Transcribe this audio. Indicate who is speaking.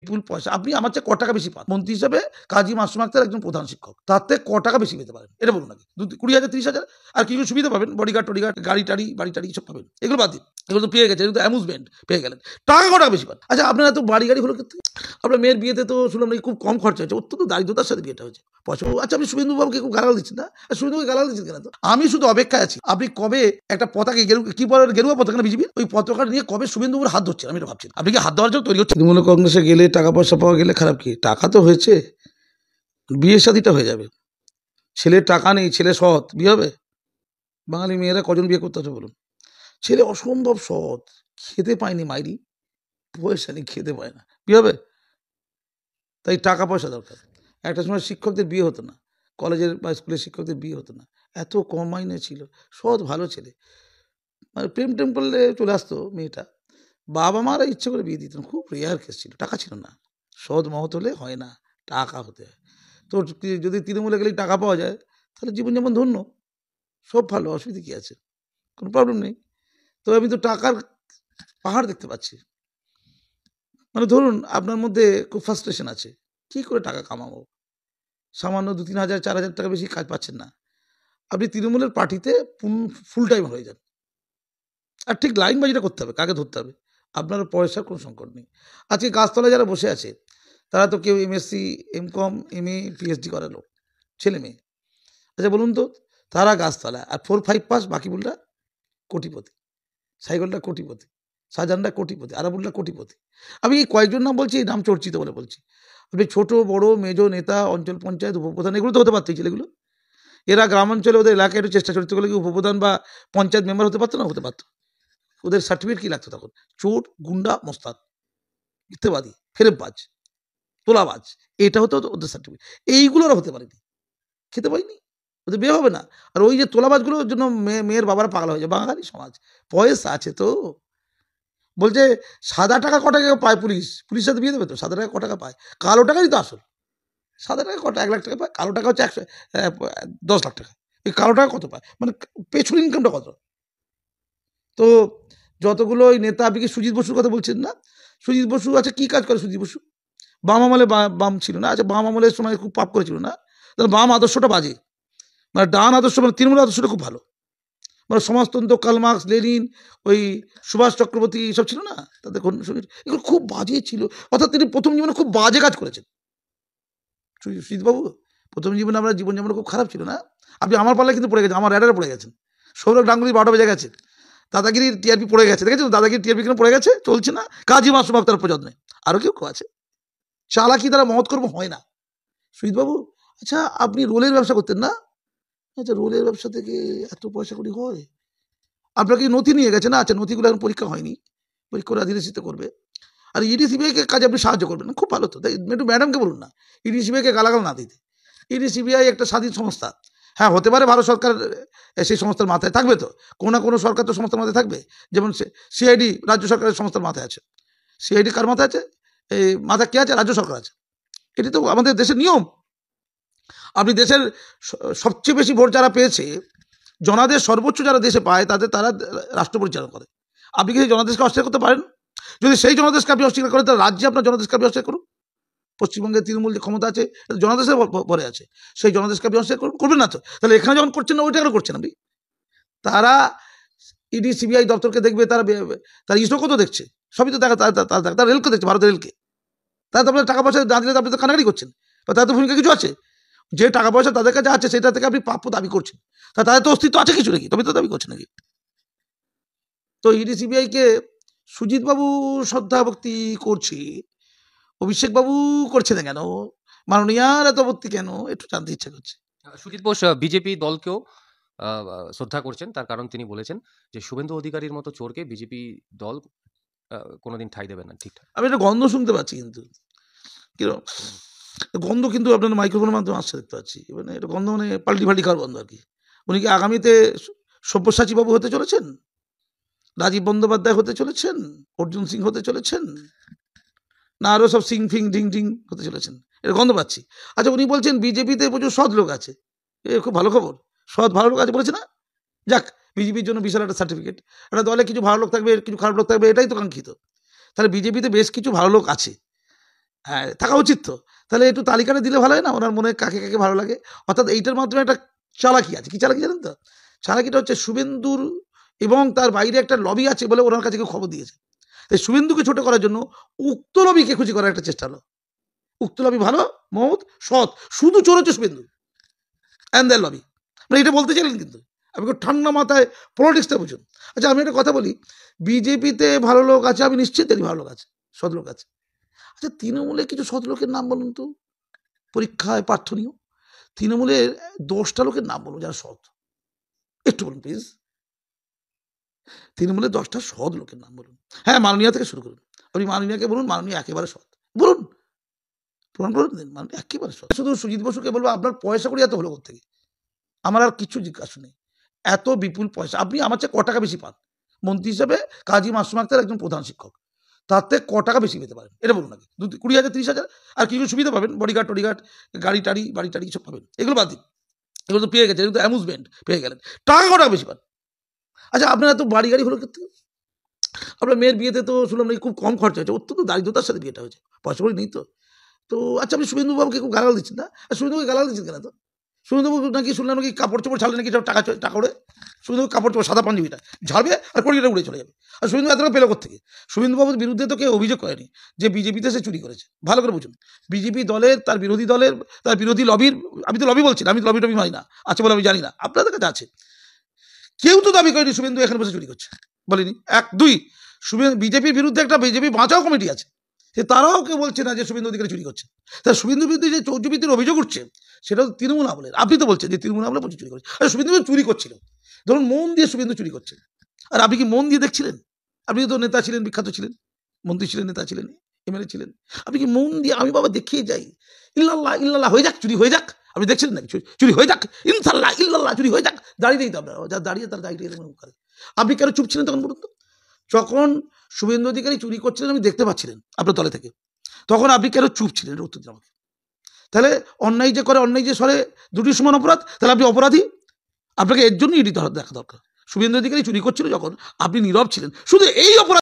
Speaker 1: বিপুল পয়সা, আপনি আমার চেয়ে ক টাকা বেশি পান মন্ত্রী হিসেবে, কাজী মাসুম আক্তার একজন প্রধান শিক্ষক, তাতে ক টাকা বেশি পেতে পারেন এটা বলুন আগে, 20,000 30,000 আর কিছু সুবিধা পাবেন, বডিগার্ড টডিগার্ড, গাড়ি টাড়ি বাড়ি টাড়ি সব পাবেন, এগুলো বাদ দিন, এগুলো তো পেয়ে গেছে, কিন্তু অ্যামুজমেন্ট পেয়ে গেলেন, টাকা ক টাকা বেশি পান। আচ্ছা আপনার এত বাড়ি গাড়ি হলো ক্ষেত্রে, আপনার মেয়ের বিয়েতে তো শুনলাম নাকি খুব কম খরচা হয়েছে, অত্যন্ত দারিদ্রতার সাথে বিয়েটা হয়েছে, পয়সা। আচ্ছা আপনি শুভেন্দু বাবুকে খুব গালাল দিচ্ছেন না, শুভেন্দুকে গালাল দিচ্ছেন কেন? তো আমি শুধু অপেক্ষায় আছি আপনি কবে একটা পতাকা কি বলে গেরুয়া পতাকা না বিজেপি, ওই পতাকা নিয়ে কবে শুভেন্দু বাবুর হাত ধরছেন, আমি এটা ভাবছি। আপনি কি হাত দেওয়ার জন্য তৈরি হচ্ছে? তৃণমূল কংগ্রেসে গেলে টাকা পয়সা পাওয়া গেলে খারাপ কি? টাকা তো হয়েছে, বিয়ে শাদিটা হয়ে যাবে, ছেলের টাকা নেই, ছেলে সৎ, বিয়ে হবে? বাঙালি মেয়েরা কজন বিয়ে করতে হচ্ছে বলুন? ছেলে অসম্ভব সৎ, খেতে পায়নি মাইরি, পয়সা নেই, খেতে পায় না, বিয়ে হবে? তাই টাকা পয়সা দরকার। একটা সময় শিক্ষকদের বিয়ে হতো না, কলেজের বা স্কুলের শিক্ষকদের বিয়ে হতো না, এত কম মাইনে ছিল, সৎ ভালো ছেলে, মানে প্রেম টেম করলে চলে আসতো মেয়েটা, বাবা মারা ইচ্ছে করে বিয়ে দিতেন, খুব রেয়ার কেস ছিল, টাকা ছিল না, সৎ মহৎ হলে হয় না, টাকা হতে হয়। তো যদি তৃণমূলে গেলেই টাকা পাওয়া যায় তাহলে জীবন যেমন ধন্য, সব ভালো, অসুবিধা কী আছে, কোনো প্রবলেম নেই। তো আমি তো টাকার পাহাড় দেখতে পাচ্ছি, মানে ধরুন আপনার মধ্যে খুব ফ্রাস্ট্রেশন আছে, কী করে টাকা কামাবো, সামান্য 2-3 হাজার 4,000 টাকা বেশি কাজ পাচ্ছেন না, আপনি তৃণমূলের পার্টিতে ফুল টাইম হয়ে যান, আর ঠিক লাইন বাজিটা করতে হবে, কাকে ধরতে হবে, আপনার পয়সার কোনো সংকট নেই। আজকে গাছতলায় যারা বসে আছে তারা তো কেউ এমএসসি, এমকম, এমএ, পিএইচডি করা লোক, ছেলে মেয়ে। আচ্ছা বলুন তো, তারা গাছতলায়, আর 4-5 পাস বাকি বলটা কোটিপতি, সাইকেলটা কোটিপতি, শাহজাহানরা কোটিপতি, আরাবুল্লাহ কোটিপতি। আমি এই কয়েকজন নাম বলছি, এই নাম চর্চিত বলে বলছি। আপনি ছোট বড় মেজো নেতা, অঞ্চল পঞ্চায়েত উপপ্রধান, এগুলো তো হতে পারতো এই ছেলেগুলো, এরা গ্রামাঞ্চলে ওদের এলাকায় একটু চেষ্টা চরিত্র করলে কি উপপ্রধান বা পঞ্চায়েত মেম্বার হতে পারতো না? হতে পারতো। ওদের সার্টিফিকেট কি লাগতো তখন? চোর, গুন্ডা, মোস্তাদ, মিথ্যেবাদী, ফেরেববাজ, তোলাবাজ, এটা হতো ওদের সার্টিফিকেট। এইগুলো ওরা হতে পারেনি, খেতে পারিনি, ওদের বিয়ে হবে না। আর ওই যে তোলাবাজগুলোর জন্য মেয়ের বাবারা পাগলা হয়ে যায়, বাঙালি সমাজ পয়সা আছে তো। বলছে সাদা টাকা ক টাকা পায় পুলিশ, পুলিশের সাথে বিয়ে দেবে তো, সাদা টাকা ক টাকা পায়, কালো টাকারই তো আসল। সাদা টাকা কটা 1 লাখ টাকা পায়, কালো টাকা হচ্ছে 10 লাখ টাকা, এই কালো টাকা কত পায়, মানে পেছন ইনকামটা কত? তো যতগুলো ওই নেতা, আপনি কি সুজিত বসুর কথা বলছেন না? সুজিত বসু আচ্ছা কী কাজ করে সুজিত বসু? বাম আমলে বাম ছিল না, আচ্ছা বাম আমলের সময় খুব পাপ করেছিল না, তাহলে বাম আদর্শটা বাজে, মানে ডান আদর্শ, মানে তৃণমূল আদর্শটা খুব ভালো, মানে সমাজতন্ত্র, কার্ল মার্কস, লেনিন, ওই সুভাষ চক্রবর্তী এইসব ছিল না, তাদের এগুলো খুব বাজে ছিল, অর্থাৎ তিনি প্রথম জীবনে খুব বাজে কাজ করেছেন সুজিতবাবু। প্রথম জীবনে আমরা জীবনযাপন খুব খারাপ ছিল না, আপনি আমার পাল্লায় কিন্তু পড়ে গেছেন, আমার র্যাডারে পড়ে গেছেন, সৌরভ গাঙ্গুলি 12টা বেজে গেছে, দাদাগিরির টিআরপি পড়ে গেছে, দেখেছেন দাদাগিরি টিআরপি কেন পড়ে গেছে, চলছে না, কাজী মাসুম আক্তার প্রযত্নে, আরও কেউ আছে, চালাকি দ্বারা মহৎ কর্ম হয় না সুজিতবাবু। আচ্ছা আপনি রোলের ব্যবসা করতেন না, আচ্ছা রোলের ব্যবসা থেকে এত পয়সা করি হয়, আপনাকে নথি নিয়ে গেছে না, আচ্ছা নথিগুলো এখন পরীক্ষা হয়নি, পরীক্ষা করে আদিবাসীতে করবে, আর ইডি সিবিআইকে কাজে আপনি সাহায্য করবেন, খুব ভালো তো, তাই একটু ম্যাডামকে বলুন না ইডি সিবিআইকে গালাগাল না দিতে। ইডি সিবিআই একটা স্বাধীন সংস্থা, হ্যাঁ হতে পারে ভারত সরকার সেই সংস্থার মাথায় থাকবে, তো কোনো না কোনো সরকার তো সংস্থার মাথায় থাকবে, যেমন সিআইডি রাজ্য সরকারের সংস্থার মাথায় আছে, সিআইডি কার মাথায় আছে, এই মাথায় কে আছে, রাজ্য সরকার আছে, এটি তো আমাদের দেশের নিয়ম। আপনি দেশের সবচেয়ে বেশি ভোট যারা পেয়েছে, জনাদেশ সর্বোচ্চ যারা দেশে পায় তারা রাষ্ট্র পরিচালনা করে, আপনি কি সেই জনাদেশকে অস্বীকার করতে পারেন? যদি সেই জনাদেশকে আপনি অস্বীকার করেন তাহলে রাজ্যে আপনার জনাদেশকে আপনি অস্বীকার করুন। পশ্চিমবঙ্গের তৃণমূল যে ক্ষমতা আছে জনাদেশের পরে আছে, সেই জনাদেশকে আপনি অস্বীকার করবেন না তো, তাহলে এখানে যখন করছেন না ওইটা কেন করছেন আপনি? তারা ইডি সিবিআই দপ্তরকে দেখবে, তারা ইসরোকে তো দেখছে, সবই তো দেখা, তারা রেলকে দেখছে, ভারতের রেলকে, তারা তো আপনার টাকা পয়সা না দিলে আপনি তো কানাকানি করছেন, বা তাদের তো ভূমিকা কিছু আছে, যে টাকা পয়সা তাদের কাছে আছে সেটা থেকে আপনি প্রাপ্য দাবি করছেন, তাদের তো অস্তিত্ব আছে কিছু নাকি, তবে তো দাবি করছেন নাকি? তো ইডি সিবিআইকে সুজিতবাবু শ্রদ্ধা ভক্তি করছে, অভিষেকবাবু করছে না কেন, মাননীয়ার এত ভক্তি কেন, একটু জানতে ইচ্ছা করছে।
Speaker 2: সুজিত বোস বিজেপি দলকেও শ্রদ্ধা করছেন, তার কারণ তিনি বলেছেন যে শুভেন্দু অধিকারীর মতো চোরকে বিজেপি দল কোনোদিন ঠাঁই দেবে না। ঠিকঠাক
Speaker 1: আমি একটা গন্ধ শুনতে পাচ্ছি, কিন্তু কিরকম গন্ধ, কিন্তু আপনার মাইক্রোফোনের মাধ্যমে আসছে দেখতে পাচ্ছি, মানে এটা গন্ধ, মানে পাল্টি ফাল্টি খাওয়ার গন্ধ আর কি। উনি কি আগামীতে সব্যসাচী বাবু হতে চলেছেন, রাজীব বন্দ্যোপাধ্যায় হতে চলেছেন, অর্জুন সিং হতে চলেছেন, না আরও সব সিং ফিং ঢিং ঢিং হতে চলেছেন, এটা গন্ধ পাচ্ছি। আচ্ছা উনি বলছেন বিজেপিতে প্রচুর সৎ লোক আছে, এ খুব ভালো খবর, সৎ ভালো লোক আছে বলেছে না, যাক বিজেপির জন্য বিশাল একটা সার্টিফিকেট, একটা দলে কিছু ভালো লোক থাকবে, কিছু খারাপ লোক থাকবে, এটাই তো কাঙ্ক্ষিত। তাহলে বিজেপিতে বেশ কিছু ভালো লোক আছে, হ্যাঁ, থাকা উচিত তো। তাহলে একটু তালিকাটা দিলে ভালো হয় না? ওনার মনে কাকে, কাকে ভালো লাগে? অর্থাৎ এইটার মাধ্যমে একটা চালাকি আছে। কি চালাকি জানেন তো? চালাকিটা হচ্ছে শুভেন্দুর এবং তার বাইরে একটা লবি আছে বলে ওনার কাছে কেউ খবর দিয়েছে। তাই শুভেন্দুকে ছোট করার জন্য উক্ত লবিকে খুশি করার একটা চেষ্টা হলো। উক্ত লবি ভালো, মহৎ, সৎ। শুধু চোর হচ্ছে শুভেন্দু অ্যান্ড দ্যার লবি। মানে এটা বলতে চাইলেন কিন্তু। আপনি খুব ঠান্ডা মাথায় পলিটিক্সটা বুঝুন। আচ্ছা আমি একটা কথা বলি, বিজেপিতে ভালো লোক আছে, আমি নিশ্চিত জানি ভালো লোক আছে, সৎ লোক আছে। আচ্ছা তৃণমূলে কিছু সৎ লোকের নাম বলুন তো, পরীক্ষায় প্রার্থনীয়। তৃণমূলের 10টা লোকের নাম বলুন যারা সৎ, একটু বলুন প্লিজ। তৃণমূলের 10টা সৎ লোকের নাম বলুন। হ্যাঁ, মাননীয়া থেকে শুরু করুন। আপনি মাননীয়াকে বলুন, মাননীয়া একেবারে সৎ বলুন, প্রমাণ করে দিন, মানে একেবারে সৎ। শুধু সুজিত বসুকে বলবো আপনার পয়সা করি এত হলো কোথেকে? আমার আর কিছু জিজ্ঞাসা নেই। এত বিপুল পয়সা আপনি আমার চেয়ে ক টাকা বেশি পান? মন্ত্রী হিসেবে কাজী মাসুম আক্তার একজন প্রধান শিক্ষক, তাতে ক টাকা বেশি পেতে পারেন এটা বলুন আগে? 20,000 30,000 আর কিছু সুবিধা পাবেন, বডিগার্ড টডিগার্ড, গাড়ি টাড়ি বাড়ি টাড়ি সব পাবেন, এগুলো বাদ দিন। এগুলো তো পেয়ে গেছে, এগুলো তো অ্যামুজমেন্ট পেয়ে গেলেন। টাকা ক টাকা বেশি পান? আচ্ছা আপনার এত বাড়ি গাড়ি হলো ক্ষেত্রে, আপনার মেয়ের বিয়েতে তো শুনলাম নাকি খুব কম খরচা হয়েছে, অত্যন্ত দারিদ্রতার সাথে বিয়েটা হয়েছে, পয়সা করে নেই তো। তো আচ্ছা আপনি শুভেন্দু বাবুকে খুব গালাল দিচ্ছেন না? আর শুভেন্দুকে গালাল দিচ্ছেন কেন? তো শুভেন্দু বাবু নাকি শুনলাম নাকি কাপড় চোপড় ছাড়লে নাকি সব টাকা টাকা উড়ে। শুভেন্দু কাপড় চোপড় সাদা পাঞ্জাবিটা ঝাড়বে আর কোটিটা উড়ে চলে যাবে। আর শুভেন্দু এত পেলো কোথেকে? শুভেন্দু বাবুর বিরুদ্ধে তো কেউ অভিযোগ করেনি যে বিজেপিতে সে চুরি করেছে। ভালো করে বুঝুন, বিজেপি দলের তার বিরোধী লবির, আমি তো লবি বলছি না, আমি তো লবি টবি মানি না, আছে বলে আমি জানি না, আপনাদের কাছে আছে। কেউ তো দাবি করেনি শুভেন্দু এখানে বসে চুরি করছে, বলেনি। 1 2 বিজেপির বিরুদ্ধে একটা বিজেপি বাঁচাও কমিটি আছে, সে তারাও কেউ বলছে না যে শুভেন্দু অধিকারী চুরি করছে। তা শুভেন্দুর বিরুদ্ধে যে চৌর্যবৃত্তির অভিযোগ উঠছে সেটা তো তৃণমূল আমলের। আপনি তো বলছেন যে তৃণমূল আমলে প্রচুর চুরি করছে, আর শুভেন্দু চুরি করছিল, ধরুন মন দিয়ে শুভেন্দু চুরি করছে, আর আপনি কি মন দিয়ে দেখছিলেন? আপনি তো নেতা ছিলেন, বিখ্যাত ছিলেন, মন্ত্রী ছিলেন, নেতা ছিলেন, এমএলএ ছিলেন, আপনি কি মন দিয়ে আমি বাবা দেখিয়ে যাই ইল্লাল্লাহ ইল্লাল্লাহ হয়ে যাক, চুরি হয়ে যাক, আপনি দেখছিলেন নাকি? চুরি হয়ে যাক, ইনশাল্লাহ ইল্লাল্লাহ চুরি হয়ে যাক, দাঁড়িয়ে দিই তো আপনারা, যা দাঁড়িয়ে তার দাঁড়িয়ে করে। আপনি কেন চুপ ছিলেন তখন বলুন তো? যখন শুভেন্দু অধিকারী চুরি করছিলেন আমি দেখতে পাচ্ছিলেন আপনার দলে থেকে, তখন আপনি কেন চুপ ছিলেন? উত্তর দিন আমাকে। তাহলে অন্যায় যে করে, অন্যায় যে সরে, দুটি সমান অপরাধ, তাহলে আপনি অপরাধী, আপনাকে এর জন্য ইডি দেখা দরকার। শুভেন্দু অধিকারী চুরি করছিল যখন আপনি নীরব ছিলেন, শুধু এই অপরাধ